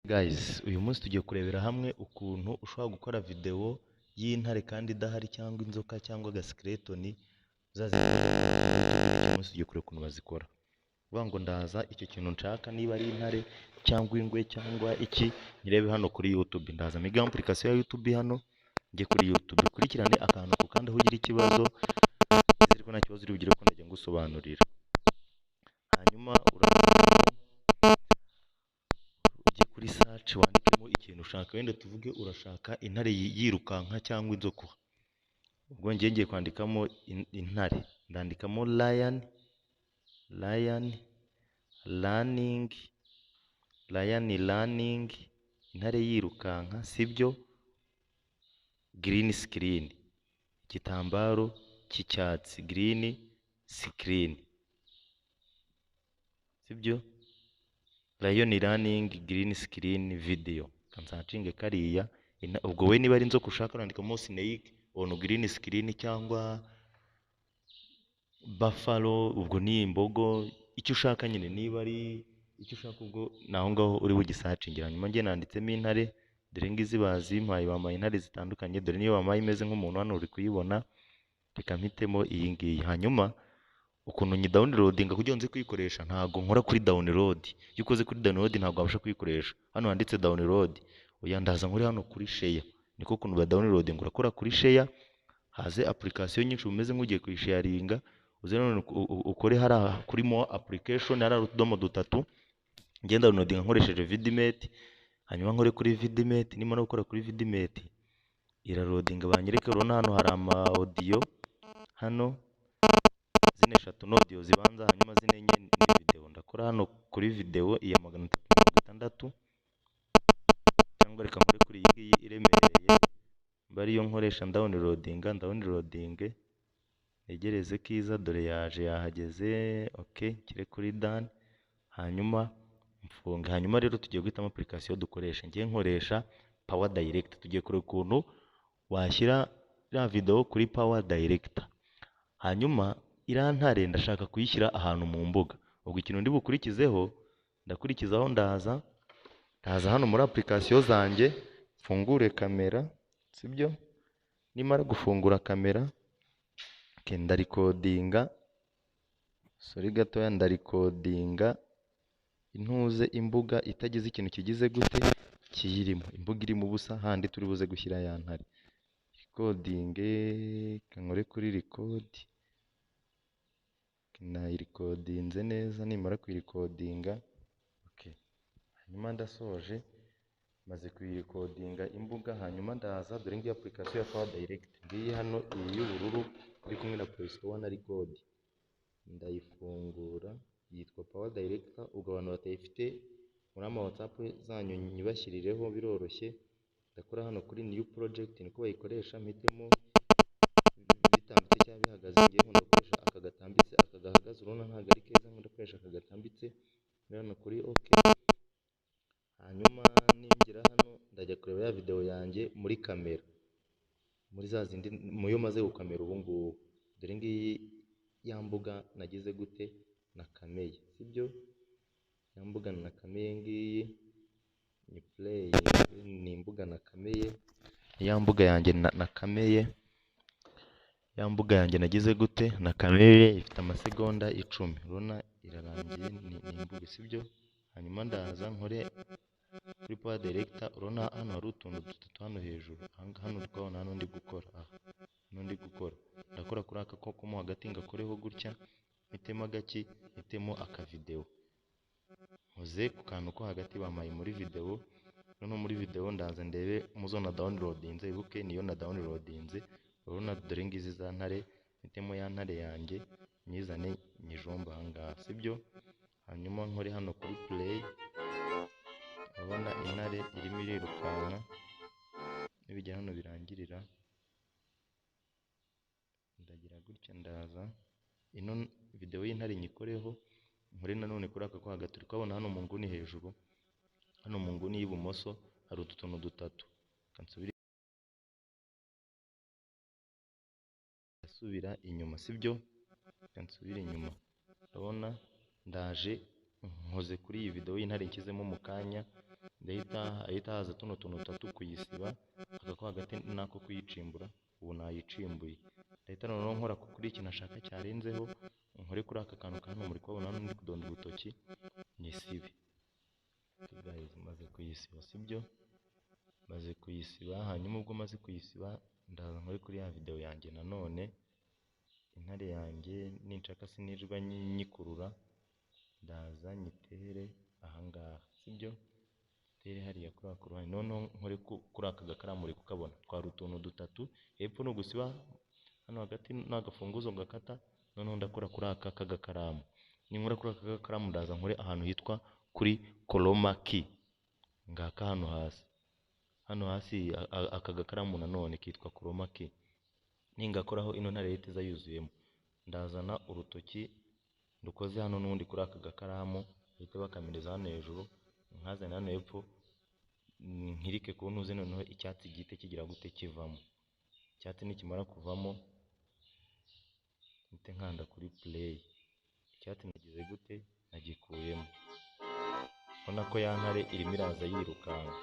Guys, uyu munsi tugiye kurebera hamwe ukuntu ushobora gukora video y'intare kandi idahari cyangwa inzoka cyangwa agaskeleton uzazikoresha kuri YouTube. Uyu munsi tugiye kureba ukuntu bazikora. Vuga ngo ndaza icyo kintu nshaka, niba ari intare cyangwa ingwe cyangwa iki, nyirebe hano kuri YouTube. Ndaza miga application ya YouTube hano, njye kuri YouTube ukurikirane akantu ku kandi aho ugira ikibazo, iziriko nta kibazo uri bugire ko ndajya ngusobanurira. Hanyuma ujye kuri search wandikemo ikintu ushaka, wenda tuvuge urashaka intare yirukanka cyangwa inzoka. Ubwo ngiye kwandikamo intare, ndandikamo lion running, intare yirukanka, sibyo? Green screen, igitambaro cy'icyatsi, green screen, sibyo? Lion running green screen video. Kansacinge kariya. Ubwo we niba ari inzoka ushaka urandikamo snake on green screen cyangwa buffalo, ubwo ni imbogo, icyo ushaka nyine, niba ari icyo ushaka ubwo naho ngaho uri bugisacingira. Hanyuma ngiye nanditsemo intare, dore ngizi bazimpaye, bamaye intare zitandukanye, dore niyo bamaye imeze nk'umuntu hano uri kuyibona. Reka mpitemo iyi ngiyi. Hanyuma ukuntu nyi downloadinga kugira ngo nze kuyikoresha, ntago nkora kuri download. Iyo ukoze kuri download ntago wabasha kuyikoresha. Hano handitse download, oya ndaza nkore hano kuri share. Niko kuntu ba downloading, urakora kuri share, haze application nyinshi umeze nk'ugiye kuyisharinga, uze none ukore hari kuri more application, hari utudomo dutatu. Ngenda downloadinga nkoresheje Vidmate, hanyuma nkore kuri Vidmate. Nimara gukora kuri Vidmate, irarodinga banyereke. Urabona hano hari ama audio hano, zine eshatu no audio zibanza, hanyuma zine enye ni video. Ndakora hano kuri video iya 360, cyangwa reka nkore kuri iyi ngiyi iremereye, bariyo nkoresha downloading. Negereze kiza, dore yaje yahageze. Okay, kire kuri done, hanyuma mfunge. Hanyuma rero tugiye guhitamo application dukoresha. Ngiye nkoresha Power Director. Tugiye kureba ukuntu washyira ya video kuri Power Director. Hanyuma irantare ndashaka kuyishyira ahantu mu mbuga. Ubwo ikintu ndi bukurikizeho, ndakurikizaho ndaza hano muri application zanjye, mfungure kamera, sibyo? Nimara gufungura kamera, ndarikodinga, ndarikodinga intuze imbuga itagize ikintu kigize gute kiyirimo, imbuga irimo ubusa, handi turi buze gushyira ya ntare. Recording, kankore kuri record, nayirekodinze neza. Nimara kuyirekodinga, okay, hanyuma ndasoje, maze kuyirekodinga imbuga. Hanyuma ndaza, dore ngiyi application ya Power Direct, ngiyi hano iyi y'ubururu iri kumwe na Play Store na Record, ndayifungura. Yitwa Power Director. Ubwo abantu batayifite muri ama WhatsApp zanyu nyibashyirireho, biroroshye. Ndakora hano kuri new project, niko bayikoresha. Mpitemo bitambitse cyangwa bihagaze, ngiye nkunda gukoresha aka gatambitse, aka gahagaze. Urabona ntabwo ari keza, nkunda gukoresha aka gatambitse. Hano kuri okay, hanyuma ninjira hano ndajya kureba ya video yanjye muri kamera, muri za zindi muyo maze gukamera ubu ngubu. Dore ngiyi ya mbuga nagize gute nakameye, sibyo? Ya mbuga nakameye ngiyi ni play, ni imbuga nakameye, ya mbuga yanjye nakameye, ya mbuga yanjye nagize gute nakameye. Ifite amasegonda 10. Urabona irarangiye, ni imbuga, sibyo? Hanyuma ndaza nkore kuri Power Director. Urabona hano hari utuntu dutatu hano hejuru, hano twabona hano ndi gukora, hano ndi gukora. Ndakora kuri aka ko mo hagati, ngakoreho gutya, mpitemo agaki, mpitemo aka video, nkoze ku kantu ko hagati bamaye muri video. Noneho muri video ndaza ndebe muzo na downloadinze, ibuke niyo na downloadinze. Urabona dore ngizi za ntare, mpitemo ya ntare yanjye, nyizane nyijomba ahangaha, sibyo? Hanyuma nkore hano kuri play. Urabona intare irimo irirukanka, nibijya hano birangirira, ndagira gutya, ndaza ino video y'intare nyikoreho, nkore nanone kuri aka ko hagati. Turi kubona hano mu nguni hejuru, hano mu nguni y'ibumoso hari utuntu dutatu. Kansubira asubira inyuma, sibyo? Kansubira inyuma. Urabona ndaje nkoze kuri iyi video y'intare nshyizemo mu kanya, ahita haza tuno tuntu dutatu kuyisiba, aka ko hagati nako kuyicimbura, ubu nayicimbuye. Ndahita noneho nkora kuri iki nashaka cyarenzeho, nkore kuri aka kantu ka hano muri kubona hano ndi kudonda urutoki, nyisibe. Guys, maze kuyisiba sibyo? Maze kuyisiba, hanyuma ubwo maze kuyisiba ndaza nkore kuri ya video yanjye nanone, intare yanjye ninshaka sinirwa nyikurura, ndaza nyitere ahangaha sibyo? Tere hariya kuri ako ruhande, noneho nkore kuri aka gakaramu uri kukabona, twari utuntu dutatu, hepfo ni ugusiba, hano hagati ni agafunguzo gakata, noneho ndakora kuri aka kagakaramu. Ninkora kuri aka gakaramu ndaza nkore ahantu hitwa kuri chroma key, ngaka hano hasi. Hano hasi aka gakaramu nanone kitwa chroma key. Ningakoraho ino ntare ihita yuzuyemo. Ndazana urutoki ndukoze hano n'undi kuri aka gakaramu, ihita bakamireza hano hejuru, nkazana hano hepfo, nkirike ku ntuze noneho icyatsi gihite kigira gute kivamo. Icyatsi nikimara kuvamo, mpite nkanda kuri play. Icyatsi nagize gute, nagikuyemo. Ubona ko ya ntare irimo iraza yirukanka.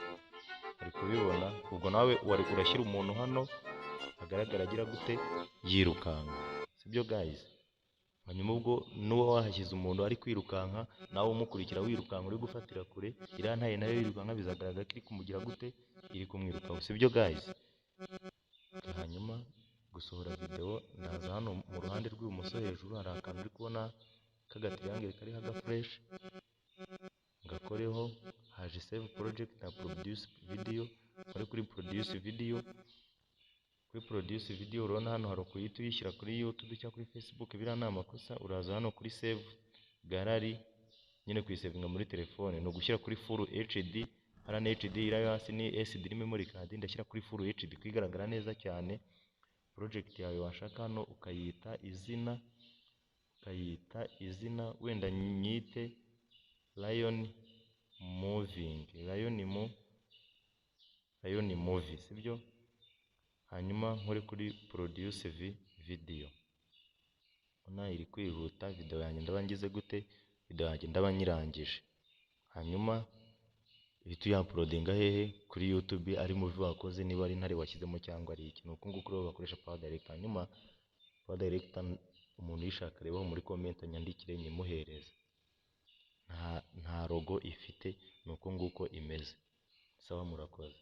Ari kubibona, ubwo nawe urashyira umuntu hano agaragara agira gute, yirukanka. Sibyo guys? Hanyuma ubwo nuba wahashyize umuntu ari kwirukanka, nawe umukurikira wirukanka uri gufatira kure, iriya ntare nayo yirukanka bizagaragara ko iri kumugira gute, iri kumwirukaho. Sibyo guys? Hanyuma gusohora video, ndaza hano mu ruhande rw'ibumoso hejuru hari akantu uri kubona k'agatriangle kariho agafresh, ngakoreho, haje save project na produce video, nkore kuri produce video. Kuri produce video urabona hano hari ukuyita uyishyira kuri YouTube cyangwa kuri Facebook, biriya ni amakosa. Uraza hano kuri save gallery, nyine kuyisavinga muri telefone, ni ugushyira kuri full HD. Hariya ni HD, iriya yo hasi ni SD memory card, ndashyira kuri full HD kwigaragara neza cyane. Project yawe washaka hano ukayita izina, wenda nyite Lion movie, sibyo? Hanyuma nkore kuri produce video. Ubona iri kwihuta, video yanjye ndaba ngize gute, video yanjye ndaba nyirangije. Hanyuma ihita uyaploadinga hehe, kuri YouTube ari movie wakoze, niba ari intare washyizemo cyangwa ari iki. Nuko nguko rero bakoresha Power Director. Hanyuma Power Director umuntu uyishaka rebaho muri comment anyandikire nyimuhereze. Nta logo ifite, nuko nguko imeze. Sawa, murakoze.